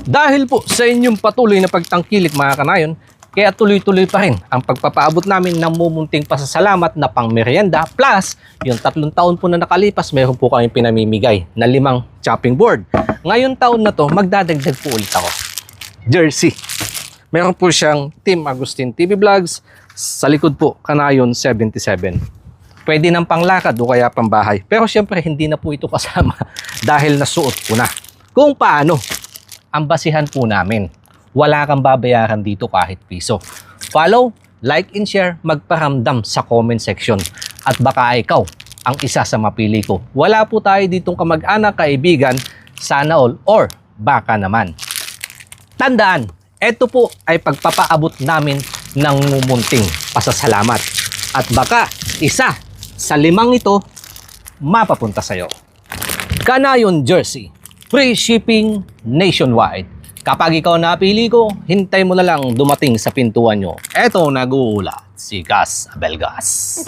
Dahil po sa inyong patuloy na pagtangkilik mga kanayon, kaya tuloy-tuloy pa rin ang pagpapaabot namin ng mumunting pasasalamat na pang-merienda plus yung 3 taon po na nakalipas, meron po kami pinamimigay na 5 chopping board. Ngayon taon na to, magdadagdag po ulit ako. Jersey. Meron po siyang Team Agustin TV Vlogs. Sa likod po, Kanayon 77. Pwede ng panglakad o kaya pambahay. Pero syempre, hindi na po ito kasama dahil nasuot ko na. Kung paano, ang basihan po namin. Wala kang babayaran dito kahit piso. Follow, like, and share, magparamdam sa comment section. At baka ikaw ang isa sa mapili ko. Wala po tayo ditong kamag-anak, kaibigan, sana all, or baka naman. Tandaan, ito po ay pagpapaabot namin ng mumunting pasasalamat. At baka isa sa 5 ito mapapunta sa'yo. Kanayon Jersey, free shipping nationwide. Kapag ikaw napili ko, hintay mo na lang dumating sa pintuan nyo. Eto nag-uulat, si Gas Abelgas.